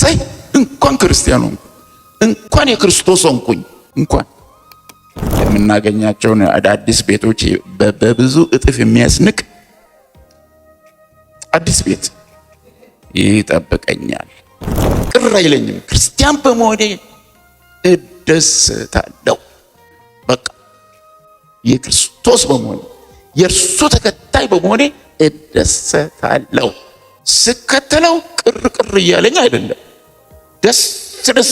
እሰይ እንኳን ክርስቲያን ሆንኩ፣ እንኳን የክርስቶስ ሆንኩኝ። እንኳን የምናገኛቸውን አዳዲስ ቤቶች በብዙ እጥፍ የሚያስንቅ አዲስ ቤት ይጠብቀኛል። ቅር አይለኝም። ክርስቲያን በመሆኔ እደሰታለሁ። በቃ የክርስቶስ በመሆኔ የእርሱ ተከታይ በመሆኔ እደሰታለሁ። ስከተለው ቅር እያለኝ አይደለም፣ ደስ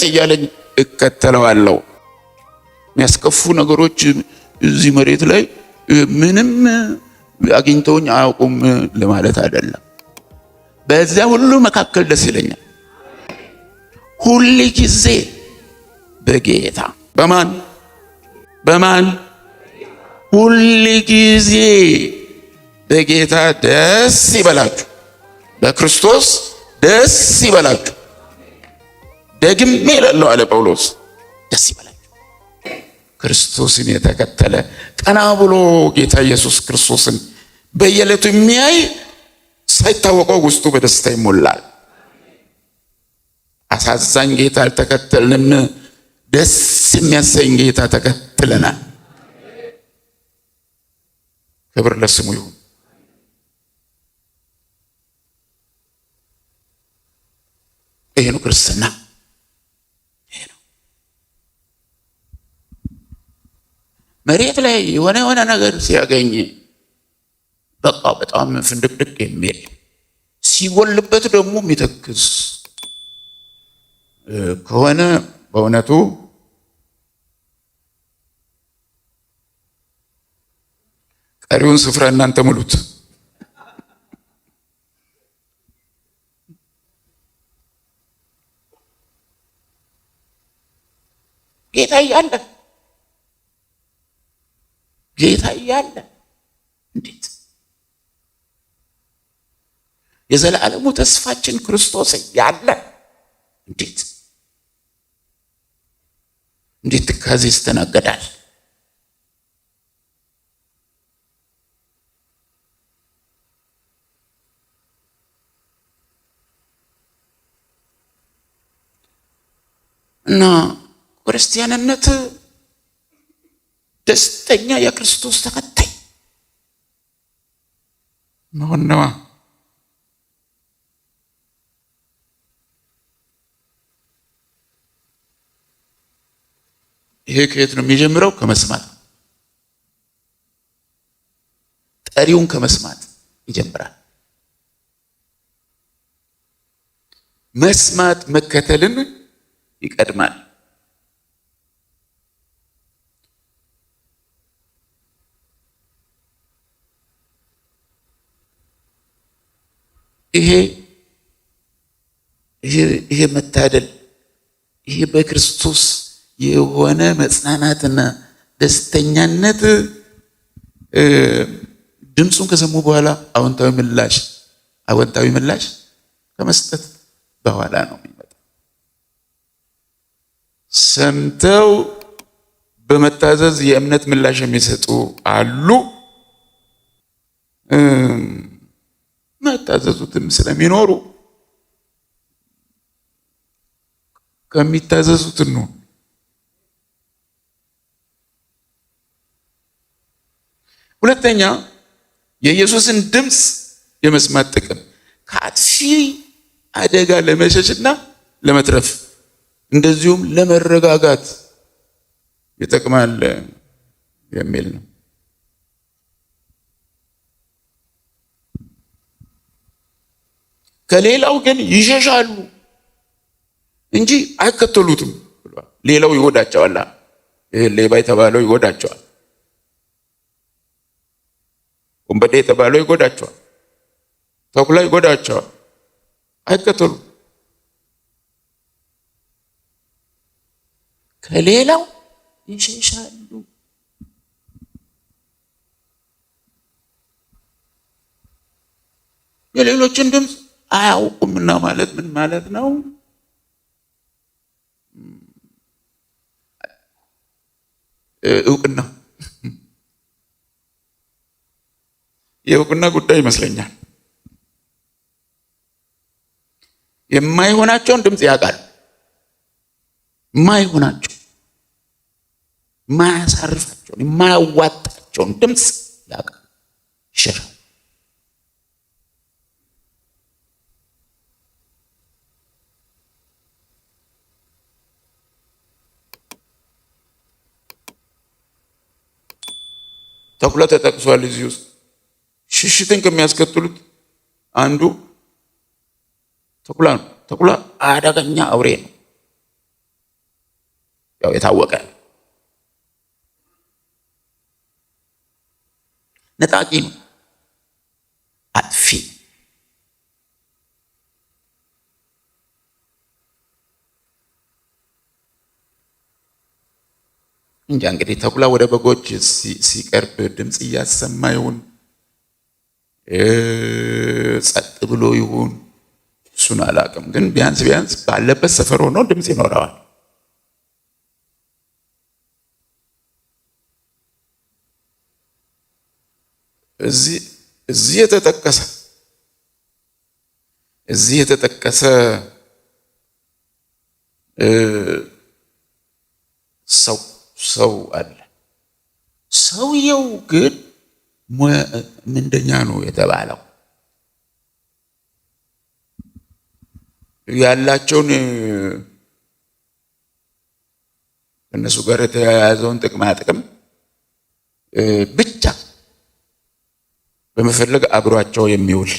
እያለኝ እከተለዋለሁ። የሚያስከፉ ነገሮች እዚህ መሬት ላይ ምንም አግኝተውኝ አያውቁም ለማለት አይደለም። በዚያ ሁሉ መካከል ደስ ይለኛል። ሁል ጊዜ በጌታ በማን ሁል ጊዜ በጌታ ደስ ይበላችሁ፣ በክርስቶስ ደስ ይበላችሁ። ደግሜ እላለሁ አለ ጳውሎስ፣ ደስ ይበላችሁ። ክርስቶስን የተከተለ ቀና ብሎ ጌታ ኢየሱስ ክርስቶስን በየዕለቱ የሚያይ ሳይታወቀው ውስጡ በደስታ ይሞላል። አሳዛኝ ጌታ አልተከተልንም፣ ደስ የሚያሰኝ ጌታ ተከትለናል። ክብር ለስሙ ይሁን። ይሄ ነው ክርስትና። ይሄ ነው መሬት ላይ የሆነ ነገር ሲያገኝ በቃ በጣም ፍንድቅድቅ የሚል ሲጎልበት ደግሞ የሚተክዝ ከሆነ በእውነቱ ቀሪውን ስፍራ እናንተ ሙሉት። ጌታ እያለ እንዴት የዘላለሙ ተስፋችን ክርስቶስ እያለ እንዴት ትካዜ ይስተናገዳል? እና ክርስቲያንነት ደስተኛ የክርስቶስ ተከታይ መሆን ነዋ። ይሄ ከየት ነው የሚጀምረው? ከመስማት። ጠሪውን ከመስማት ይጀምራል። መስማት መከተልን ይቀድማል። ይሄ መታደል፣ ይሄ በክርስቶስ የሆነ መጽናናትና ደስተኛነት ድምፁን ከሰሙ በኋላ አዎንታዊ ምላሽ ከመስጠት በኋላ ነው የሚመጣው። ሰምተው በመታዘዝ የእምነት ምላሽ የሚሰጡ አሉ። መታዘዙትም ስለሚኖሩ ከሚታዘዙት ነው። ሁለተኛ የኢየሱስን ድምፅ የመስማት ጥቅም ከአጥፊ አደጋ ለመሸሽና ለመትረፍ እንደዚሁም ለመረጋጋት ይጠቅማል የሚል ነው። ከሌላው ግን ይሸሻሉ እንጂ አይከተሉትም ብሏል። ሌላው ይጎዳቸዋል። ሌባ የተባለው ይጎዳቸዋል። ወንበዴ የተባለው ይጎዳቸዋል። ተኩላ ይጎዳቸዋል። አይከተሉም። ከሌላው ይሸሻሉ። የሌሎችን ድምፅ አያውቁምና ማለት ምን ማለት ነው? እውቅና የእውቅና ጉዳይ ይመስለኛል። የማይሆናቸውን ድምፅ ያውቃል። የማይሆናቸው የማያሳርፋቸውን የማያዋጣቸውን ድምፅ ያውቃል፣ ይሸሻል። ተኩላ ተጠቅሷል እዚህ ውስጥ። ሽሽትን ከሚያስከትሉት አንዱ ተኩላ ነው። ተኩላ አደገኛ አውሬ ነው፣ ያው የታወቀ ነጣቂ ነው፣ አጥፊ። እንጃ እንግዲህ ተኩላ ወደ በጎች ሲቀርብ ድምፅ እያሰማ ይሁን ጸጥ ብሎ ይሁን እሱን አላውቅም፣ ግን ቢያንስ ባለበት ሰፈር ሆኖ ድምፅ ይኖረዋል። እዚህ የተጠቀሰ ሰው አለ። ሰውየው ግን ምንደኛ ነው የተባለው? ያላቸውን ከእነሱ ጋር የተያያዘውን ጥቅማ ጥቅም ብቻ በመፈለግ አብሯቸው የሚውል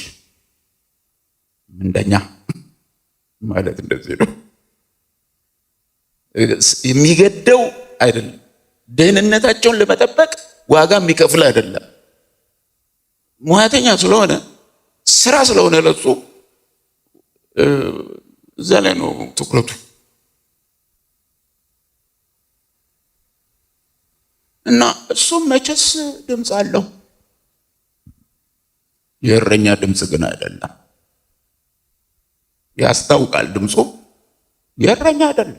ምንደኛ ማለት እንደዚህ ነው። የሚገደው አይደለም፣ ደህንነታቸውን ለመጠበቅ ዋጋ የሚከፍል አይደለም። ሙያተኛ ስለሆነ ስራ ስለሆነ ለሱ እዛ ላይ ነው ትኩረቱ። እና እሱም መቼስ ድምፅ አለው፣ የእረኛ ድምፅ ግን አይደለም። ያስታውቃል፣ ድምፁ የእረኛ አይደለም፣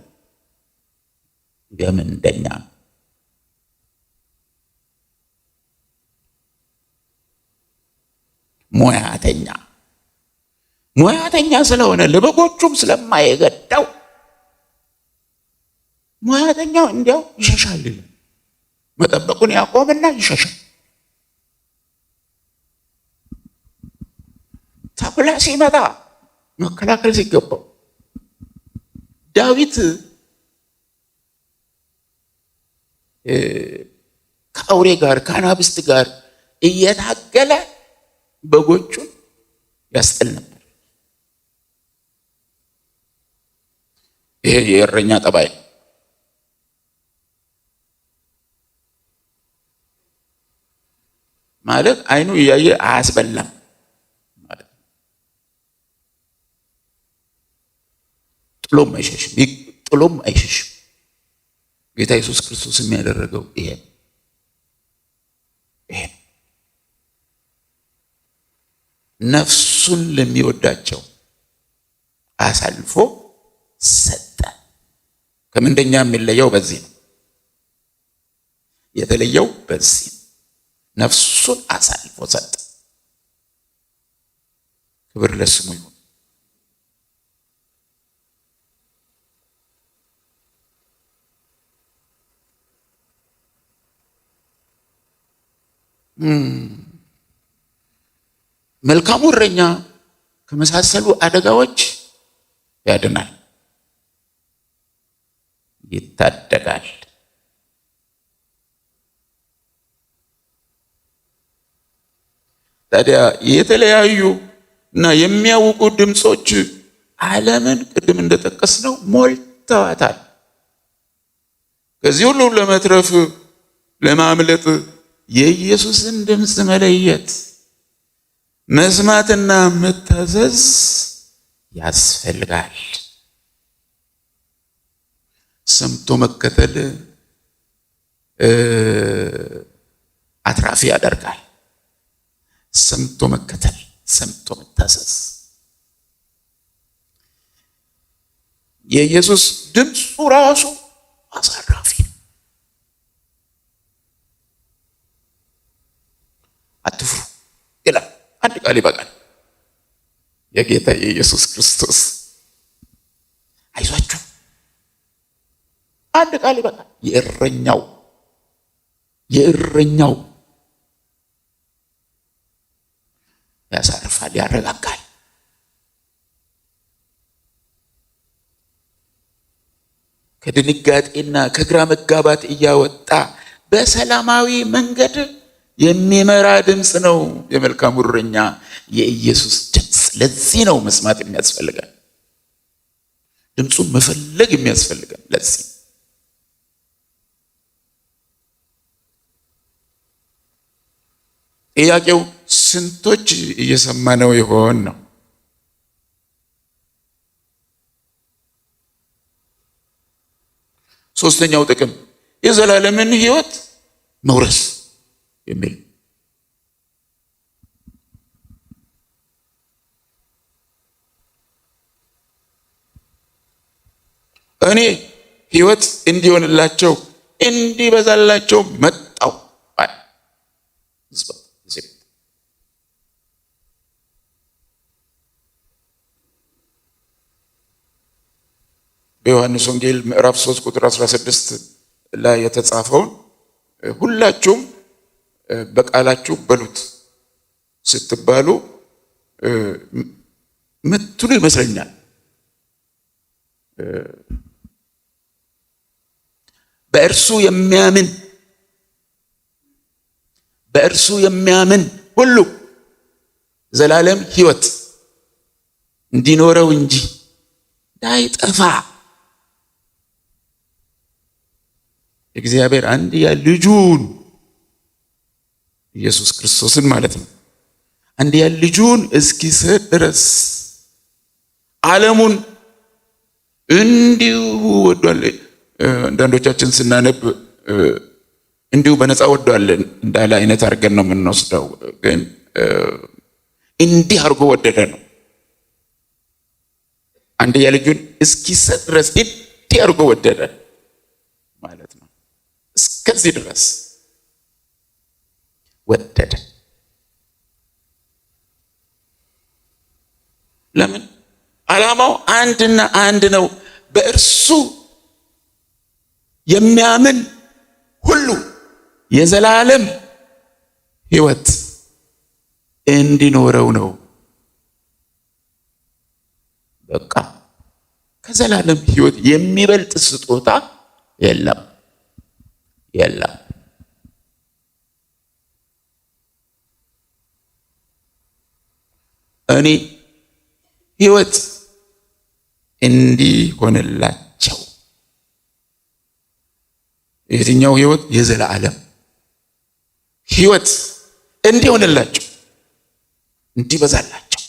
የምንደኛ ነው። ሙያተኛ ስለሆነ ለበጎቹም ስለማይገዳው ሙያተኛው እንዲያው ይሸሻል። መጠበቁን ያቆምና ይሸሻል። ተኩላ ሲመጣ መከላከል ሲገባው ዳዊት ከአውሬ ጋር ከአናብስት ጋር እየታገለ በጎቹን ያስጥል ነበር። ይሄ የእረኛ ጠባይ ነው። ማለት አይኑ እያየ አያስበላም ማለት ነው። ጥሎም አይሸሽም። ጌታ ኢየሱስ ክርስቶስ የሚያደረገው ይሄ ነፍሱን ለሚወዳቸው አሳልፎ ሰጠ። ከምንደኛ የሚለየው በዚህ ነው። የተለየው በዚህ ነፍሱን አሳልፎ ሰጠ። ክብር ለስሙ ይሁን። መልካሙ እረኛ ከመሳሰሉ አደጋዎች ያድናል፣ ይታደጋል። ታዲያ የተለያዩ እና የሚያውቁ ድምፆች ዓለምን ቅድም እንደጠቀስነው ሞልተዋታል። ከዚህ ሁሉ ለመትረፍ ለማምለጥ የኢየሱስን ድምፅ መለየት መስማትና መታዘዝ ያስፈልጋል። ሰምቶ መከተል አትራፊ ያደርጋል። ሰምቶ መከተል፣ ሰምቶ መታዘዝ። የኢየሱስ ድምፁ ራሱ አሳራፊ ነው። አትፍሩ ይላል። አንድ ቃል ይበቃል። የጌታ የኢየሱስ ክርስቶስ አይዟችሁ አንድ ቃል ይበቃል። የእረኛው ያሳርፋል፣ ያረጋጋል። ከድንጋጤና ከግራ መጋባት እያወጣ በሰላማዊ መንገድ የሚመራ ድምፅ ነው የመልካሙ እረኛ የኢየሱስ ድምፅ። ለዚህ ነው መስማት የሚያስፈልገን፣ ድምፁን መፈለግ የሚያስፈልገን። ለዚህ ጥያቄው ስንቶች እየሰማነው ይሆን ነው። ሶስተኛው ጥቅም የዘላለምን ሕይወት መውረስ የሚል እኔ ሕይወት እንዲሆንላቸው እንዲበዛላቸው መጣው። በዮሐንስ ወንጌል ምዕራፍ 3 ቁጥር 16 ላይ የተጻፈውን ሁላችሁም በቃላችሁ በሉት ስትባሉ ምትሉ ይመስለኛል። በእርሱ የሚያምን ሁሉ ዘላለም ሕይወት እንዲኖረው እንጂ እንዳይጠፋ እግዚአብሔር አንድያ ልጁን ኢየሱስ ክርስቶስን ማለት ነው አንድያ ልጁን እስኪሰጥ ድረስ ዓለሙን እንዲሁ ወዷል። አንዳንዶቻችን ስናነብ እንዲሁ በነፃ ወዷል እንዳለ አይነት አድርገን ነው የምንወስደው። ግን እንዲህ አድርጎ ወደደ ነው። አንድያ ልጁን እስኪሰጥ ድረስ እንዲህ አድርጎ ወደደ ማለት ነው። እስከዚህ ድረስ ወደደ። ለምን? ዓላማው አንድና አንድ ነው። በእርሱ የሚያምን ሁሉ የዘላለም ሕይወት እንዲኖረው ነው። በቃ ከዘላለም ሕይወት የሚበልጥ ስጦታ የለም። እኔ ሕይወት እንዲሆንላቸው። የትኛው ሕይወት? የዘላለም ሕይወት እንዲሆንላቸው እንዲበዛላቸው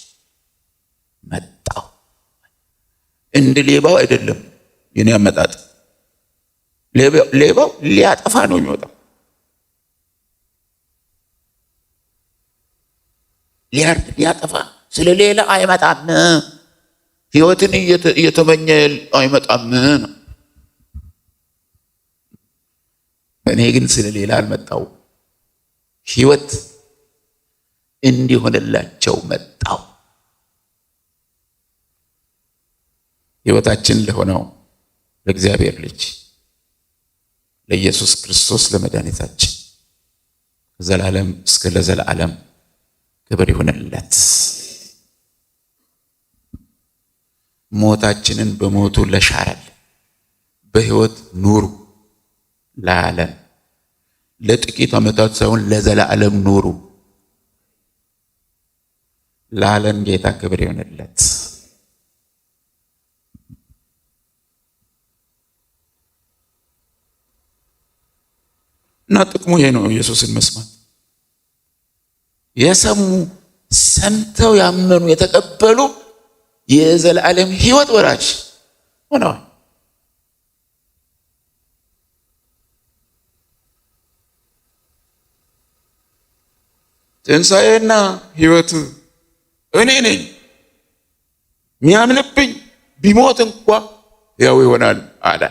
መጣው። እንደ ሌባው አይደለም የኔ አመጣጥ። ሌባው ሊያጠፋ ነው የሚወጣው፣ ሊያርድ ሊያጠፋ። ስለሌላ አይመጣም። ሕይወትን እየተመኘ አይመጣም ነው። እኔ ግን ስለሌላ አልመጣው፣ ሕይወት እንዲሆንላቸው መጣው። ሕይወታችን ለሆነው ለእግዚአብሔር ልጅ ለኢየሱስ ክርስቶስ ለመድኃኒታችን ከዘላለም እስከ ለዘላለም ክብር ይሁንለት። ሞታችንን በሞቱ ለሻረል በሕይወት ኑሩ ለዓለም። ለጥቂት ዓመታት ሳይሆን ለዘላለም ኑሩ። ለዓለም ጌታ ክብር ይሁንለት። እና ጥቅሙ ይሄ ነው፣ ኢየሱስን መስማት። የሰሙ ሰምተው ያመኑ የተቀበሉ የዘላለም ሕይወት ወራሽ ሆነዋል። ትንሣኤና ሕይወት እኔ ነኝ፣ የሚያምንብኝ ቢሞት እንኳ ሕያው ይሆናል አለ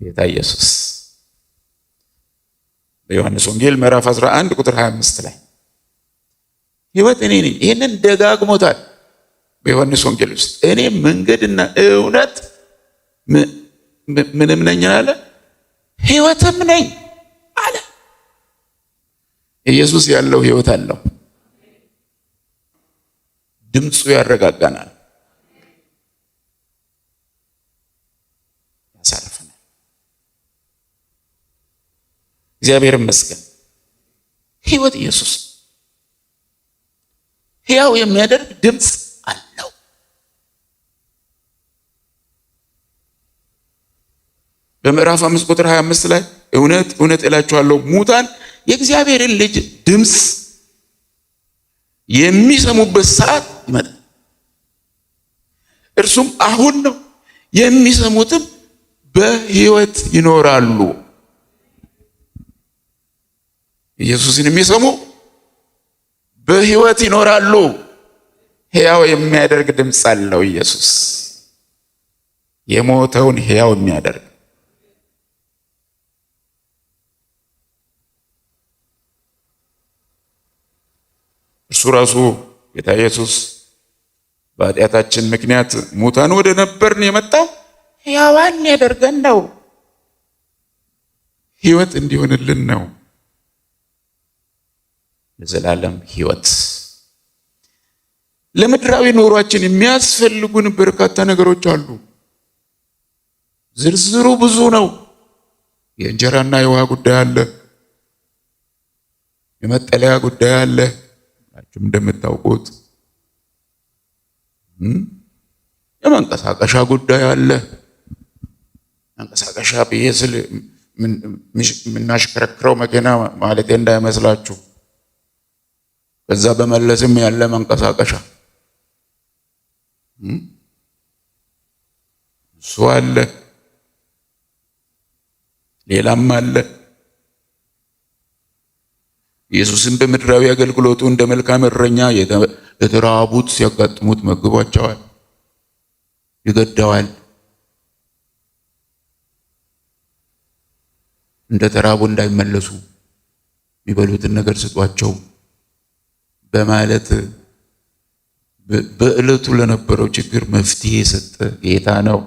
ጌታ ኢየሱስ በዮሐንስ ወንጌል ምዕራፍ 11 ቁጥር 25 ላይ። ሕይወት እኔ ነኝ። ይህንን ደጋግሞታል በዮሐንስ ወንጌል ውስጥ እኔ መንገድና እውነት ምንም ነኝ አለ፣ ሕይወትም ነኝ አለ። ኢየሱስ ያለው ሕይወት አለው። ድምፁ ያረጋጋናል፣ ያሳርፈናል። እግዚአብሔር ይመስገን። ሕይወት ኢየሱስ ሕያው የሚያደርግ ድምፅ አለው። በምዕራፍ 5 ቁጥር 25 ላይ እውነት እውነት እላችኋለሁ ሙታን የእግዚአብሔርን ልጅ ድምፅ የሚሰሙበት ሰዓት ይመጣል፣ እርሱም አሁን ነው፣ የሚሰሙትም በሕይወት ይኖራሉ። ኢየሱስን የሚሰሙ በሕይወት ይኖራሉ። ሕያው የሚያደርግ ድምፅ አለው ኢየሱስ፣ የሞተውን ሕያው የሚያደርግ። እርሱ ራሱ ጌታ ኢየሱስ በኃጢአታችን ምክንያት ሙታን ወደ ነበርን የመጣው ሕያዋን ያደርገን ነው፣ ሕይወት እንዲሆንልን ነው። የዘላለም ሕይወት። ለምድራዊ ኑሯችን የሚያስፈልጉን በርካታ ነገሮች አሉ። ዝርዝሩ ብዙ ነው። የእንጀራና የውሃ ጉዳይ አለ፣ የመጠለያ ጉዳይ አለ። ሁላችሁም እንደምታውቁት የመንቀሳቀሻ ጉዳይ አለ። መንቀሳቀሻ ብዬ ስል የምናሽከረክረው መኪና ማለት እንዳይመስላችሁ። በዛ በመለስም ያለ መንቀሳቀሻ እሱ አለ፣ ሌላም አለ። ኢየሱስን በምድራዊ አገልግሎቱ እንደ መልካም እረኛ የተራቡት ሲያጋጥሙት መግቧቸዋል፣ ይገደዋል። እንደ ተራቡ እንዳይመለሱ የሚበሉትን ነገር ስጧቸው በማለት በዕለቱ ለነበረው ችግር መፍትሄ የሰጠ ጌታ ነው።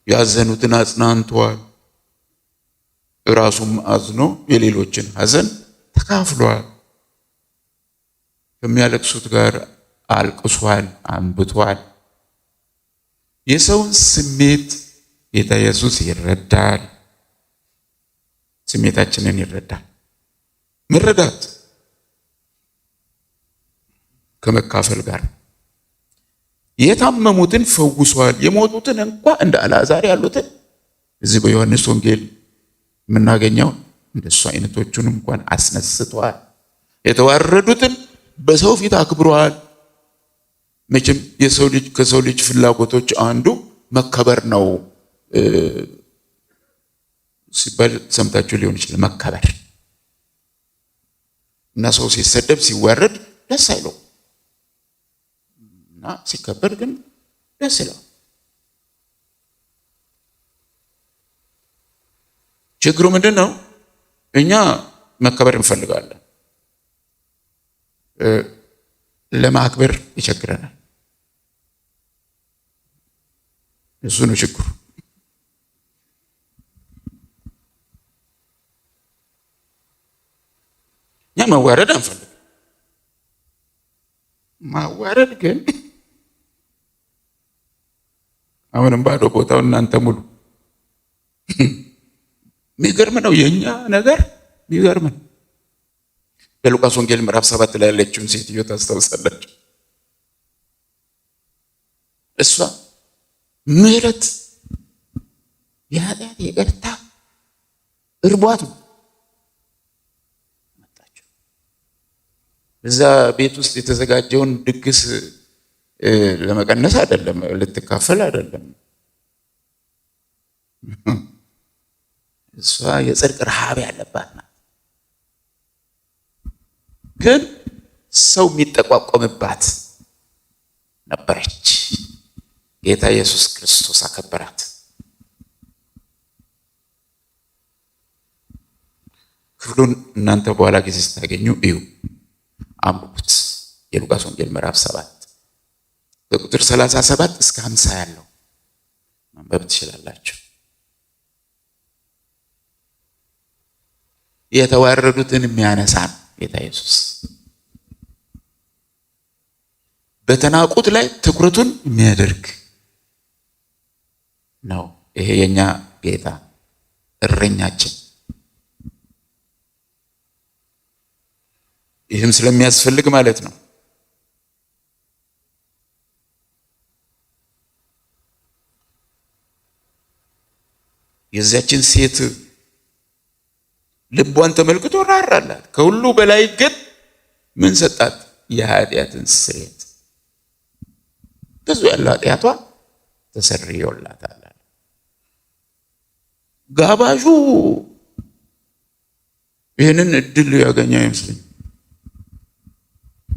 ያዘኑትን አጽናንቷል። ራሱም አዝኖ የሌሎችን ሐዘን ተካፍሏል። ከሚያለቅሱት ጋር አልቅሷል፣ አንብቷል። የሰውን ስሜት ጌታ ኢየሱስ ይረዳል። ስሜታችንን ይረዳል። መረዳት ከመካፈል ጋር የታመሙትን ፈውሷል። የሞቱትን እንኳ እንደ አልዓዛር ያሉትን እዚህ በዮሐንስ ወንጌል የምናገኘው እንደሱ አይነቶቹን እንኳን አስነስቷል። የተዋረዱትን በሰው ፊት አክብሯል። መቼም የሰው ልጅ ከሰው ልጅ ፍላጎቶች አንዱ መከበር ነው ሲባል ሰምታችሁ ሊሆን ይችላል። መከበር እና ሰው ሲሰደብ ሲዋረድ ደስ አይለው እና ሲከበር ግን ደስ ይለው። ችግሩ ምንድን ነው? እኛ መከበር እንፈልጋለን፣ ለማክበር ይቸግረናል። እሱ ነው ችግሩ። እኛ መዋረድ አንፈልግም። ማዋረድ ግን አሁንም ባዶ ቦታው እናንተ ሙሉ። የሚገርም ነው የኛ ነገር፣ የሚገርም ነው። በሉቃስ ወንጌል ምዕራፍ 7 ላይ ያለችውን ሴትዮ ታስታውሳላችሁ? እሷ ምሕረት የኃጢአት ይቅርታ እርቧት ነው መጣችው። እዛ ቤት ውስጥ የተዘጋጀውን ድግስ ለመቀነስ አይደለም፣ ልትካፈል አይደለም። እሷ የጽድቅ ረሃብ ያለባት ናት። ግን ሰው የሚጠቋቆምባት ነበረች። ጌታ ኢየሱስ ክርስቶስ አከበራት። ክፍሉን እናንተ በኋላ ጊዜ ስታገኙ እዩ፣ አንብቡት። የሉቃስ ወንጌል ምዕራፍ 7 ከቁጥር 37 እስከ 50 ያለው ማንበብ ትችላላችሁ። የተዋረዱትን የሚያነሳ ጌታ ኢየሱስ በተናቁት ላይ ትኩረቱን የሚያደርግ ነው። ይሄ የኛ ጌታ እረኛችን። ይህም ስለሚያስፈልግ ማለት ነው። የዚያችን ሴት ልቧን ተመልክቶ ራራላት። ከሁሉ በላይ ግን ምን ሰጣት? የኃጢአትን ስርየት። ብዙ ያለው ኃጢአቷ ተሰርዮላታል። ጋባዡ ይህንን እድል ያገኘ አይመስለኝም።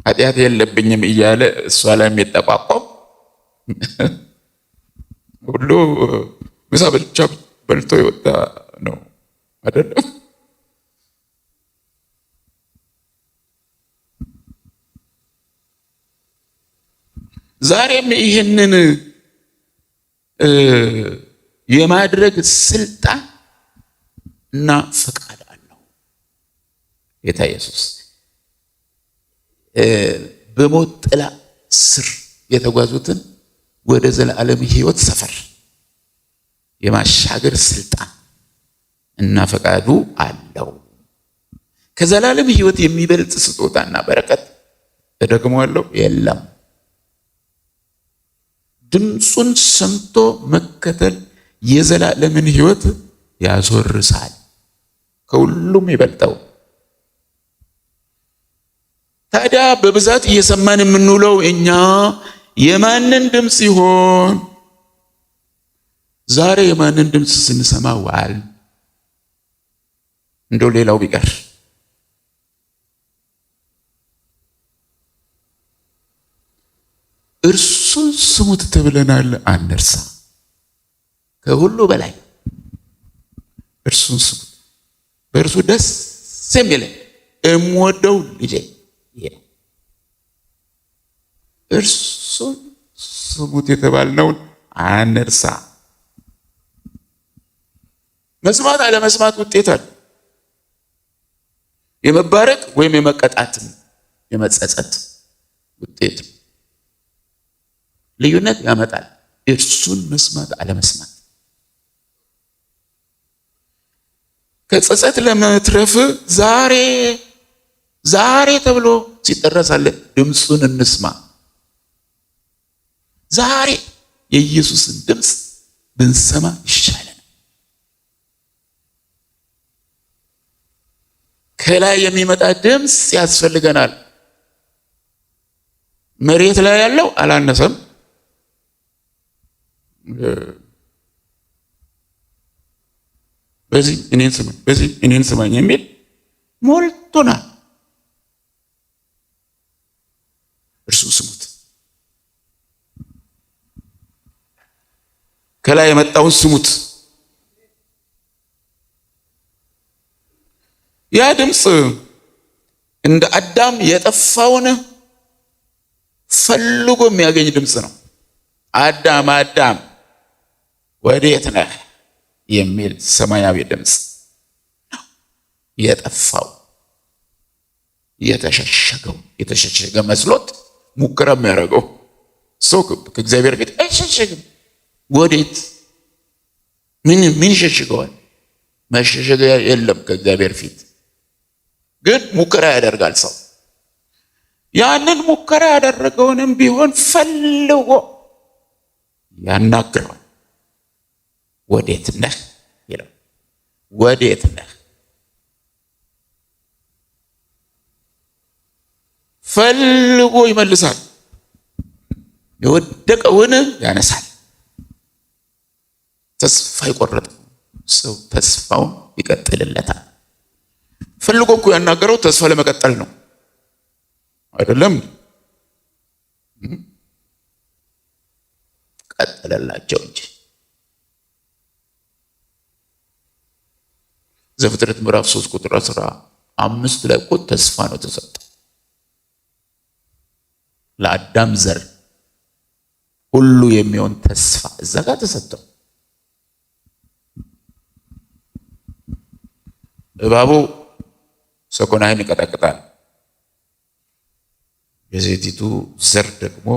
ኃጢአት የለብኝም እያለ እሷ ላይ የሚጠቋቋም ሁሉ ምሳ ብቻ በልቶ የወጣ ነው አይደለም። ዛሬም ይህንን የማድረግ ስልጣን እና ፈቃድ አለው ጌታ ኢየሱስ። በሞት ጥላ ስር የተጓዙትን ወደ ዘላለም ሕይወት ሰፈር የማሻገር ስልጣን እና ፈቃዱ አለው። ከዘላለም ሕይወት የሚበልጥ ስጦታና በረከት እደግመዋለሁ የለም። ድምፁን ሰምቶ መከተል የዘላለምን ሕይወት ያስወርሳል። ከሁሉም ይበልጠው። ታዲያ በብዛት እየሰማን የምንውለው እኛ የማንን ድምፅ ይሆን? ዛሬ የማንን ድምፅ ስንሰማ ዋል? እንደው ሌላው ቢቀር እርሱን ስሙት ተብለናል፣ አንርሳ። ከሁሉ በላይ እርሱን ስሙት። በእርሱ ደስ የሚለኝ የምወደው ልጄ ይሄ ነው። እርሱን ስሙት የተባልነውን አንርሳ። መስማት አለመስማት ውጤት አለ። የመባረክ ወይም የመቀጣትን የመጸጸት ውጤት ልዩነት ያመጣል። እርሱን መስማት አለመስማት ከጸጸት ለመትረፍ ዛሬ ተብሎ ሲጠራሳለ ድምፁን እንስማ። ዛሬ የኢየሱስን ድምፅ ብንሰማ ይሻላል። ከላይ የሚመጣ ድምፅ ያስፈልገናል። መሬት ላይ ያለው አላነሰም። በዚህ እኔን ስማኝ፣ በዚህ እኔን ስማኝ የሚል ሞልቶናል። እርሱን ስሙት። ከላይ የመጣውን ስሙት። ያ ድምፅ እንደ አዳም የጠፋውን ፈልጎ የሚያገኝ ድምፅ ነው። አዳም አዳም ወዴት ነህ የሚል ሰማያዊ ድምፅ ነው። የጠፋው የተሸሸገ መስሎት ሙከራ የሚያደርገው ሰው ከእግዚአብሔር ፊት አይሸሸግም። ወዴት? ምን ይሸሽገዋል? መሸሸጊያ የለም ከእግዚአብሔር ፊት። ግን ሙከራ ያደርጋል ሰው። ያንን ሙከራ ያደረገውንም ቢሆን ፈልጎ ያናግረዋል። ወዴት ነህ ይለው። ወዴት ነህ? ፈልጎ ይመልሳል። የወደቀውን ያነሳል። ተስፋ የቆረጠው ሰው ተስፋውን ይቀጥልለታል። ፈልጎ እኮ ያናገረው ተስፋ ለመቀጠል ነው አይደለም? ቀጠለላቸው እንጂ። ዘፍጥረት ምዕራፍ 3 ቁጥር 15 ላይ እኮ ተስፋ ነው ተሰጠው ለአዳም ዘር ሁሉ የሚሆን ተስፋ እዛ ጋር ተሰጠው። እባቡ ሰኮናህን ይቀጠቅጣል፣ የሴቲቱ ዘር ደግሞ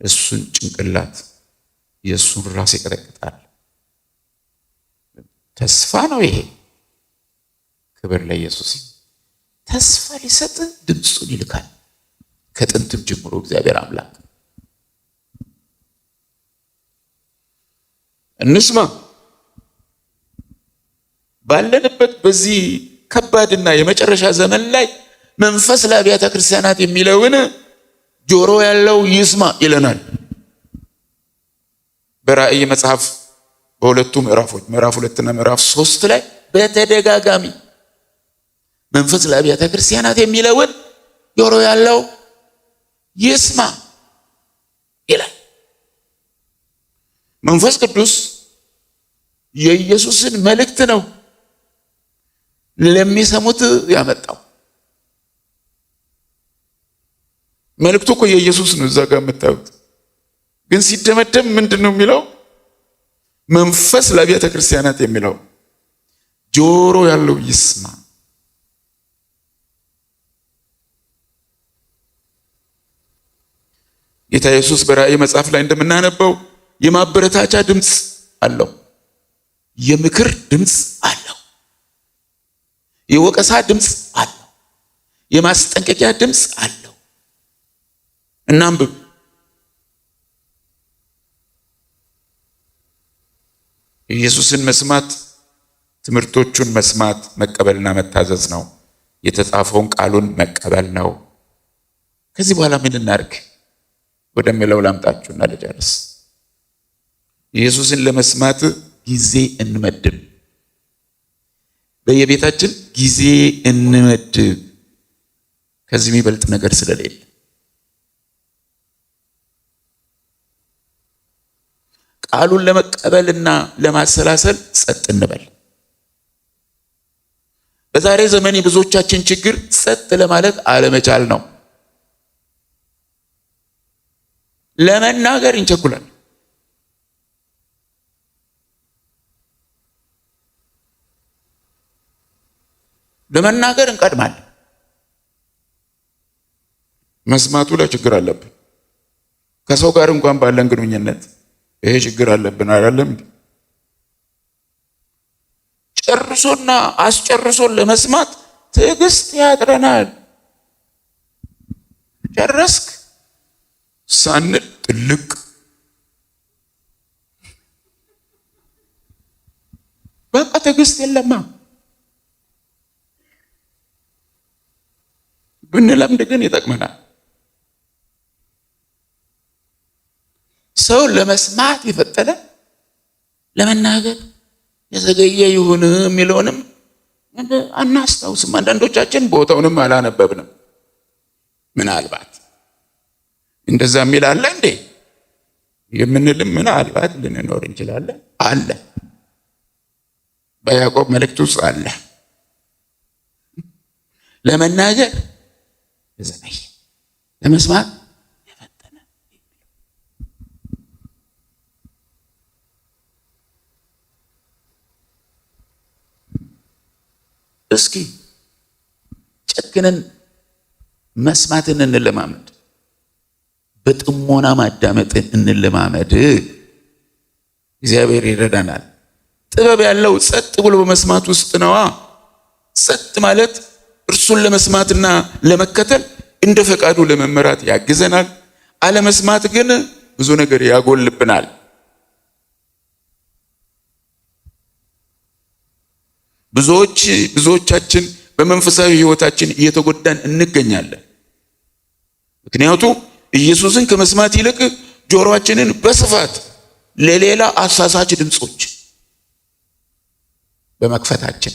እሱን ጭንቅላት የእሱን ራስ ይቀጠቅጣል። ተስፋ ነው ይሄ። ክብር ለኢየሱስ። ተስፋ ሊሰጥ ድምፁን ይልካል ከጥንትም ጀምሮ እግዚአብሔር አምላክ። እንስማ። ባለንበት በዚህ ከባድና የመጨረሻ ዘመን ላይ መንፈስ ለአብያተ ክርስቲያናት የሚለውን ጆሮ ያለው ይስማ ይለናል። በራእይ መጽሐፍ በሁለቱ ምዕራፎች ምዕራፍ 2 እና ምዕራፍ 3 ላይ በተደጋጋሚ መንፈስ ለአብያተ ክርስቲያናት የሚለውን ጆሮ ያለው ይስማ ይላል። መንፈስ ቅዱስ የኢየሱስን መልእክት ነው ለሚሰሙት ያመጣው። መልእክቱ እኮ የኢየሱስ ነው እዛ ጋር የምታዩት። ግን ሲደመደም ምንድን ነው የሚለው? መንፈስ ለአብያተ ክርስቲያናት የሚለው ጆሮ ያለው ይስማ። ጌታ ኢየሱስ በራእይ መጽሐፍ ላይ እንደምናነበው የማበረታቻ ድምፅ አለው፣ የምክር ድምፅ አለው፣ የወቀሳ ድምፅ አለው፣ የማስጠንቀቂያ ድምፅ አለው። እናንብብ። ኢየሱስን መስማት ትምህርቶቹን መስማት መቀበልና መታዘዝ ነው። የተጻፈውን ቃሉን መቀበል ነው። ከዚህ በኋላ ምን እናድርግ ወደሚለው ላምጣችሁና ልጨርስ። ኢየሱስን ለመስማት ጊዜ እንመድብ። በየቤታችን ጊዜ እንመድብ። ከዚህ የሚበልጥ ነገር ስለሌለ ቃሉን ለመቀበልና ለማሰላሰል ጸጥ እንበል። በዛሬ ዘመን የብዙዎቻችን ችግር ጸጥ ለማለት አለመቻል ነው። ለመናገር እንቸኩላለን። ለመናገር እንቀድማለን። መስማቱ ላይ ችግር አለብን። ከሰው ጋር እንኳን ባለን ግንኙነት ይሄ ችግር አለብን አይደለም? ጨርሶና አስጨርሶን ለመስማት ትዕግስት ያጥረናል። ጨረስክ ሳንል ጥልቅ በቃ ትዕግስት የለማ። ብንለምድ ግን ይጠቅመናል። ሰው ለመስማት የፈጠነ ለመናገር የዘገየ ይሁን የሚለውንም አናስታውስም። አንዳንዶቻችን ቦታውንም አላነበብንም። ምናልባት እንደዛ የሚል አለ እንዴ የምንልም ምናልባት ልንኖር እንችላለን። አለ በያዕቆብ መልእክት ውስጥ አለ። ለመናገር የዘገየ ለመስማት የፈጠነ። እስኪ ጨክነን መስማትን እንለማመድ፣ በጥሞና ማዳመጥን እንለማመድ። እግዚአብሔር ይረዳናል። ጥበብ ያለው ጸጥ ብሎ በመስማት ውስጥ ነዋ። ጸጥ ማለት እርሱን ለመስማትና ለመከተል እንደ ፈቃዱ ለመመራት ያግዘናል። አለመስማት ግን ብዙ ነገር ያጎልብናል። ብዙዎቻችን በመንፈሳዊ ሕይወታችን እየተጎዳን እንገኛለን። ምክንያቱም ኢየሱስን ከመስማት ይልቅ ጆሮአችንን በስፋት ለሌላ አሳሳች ድምጾች በመክፈታችን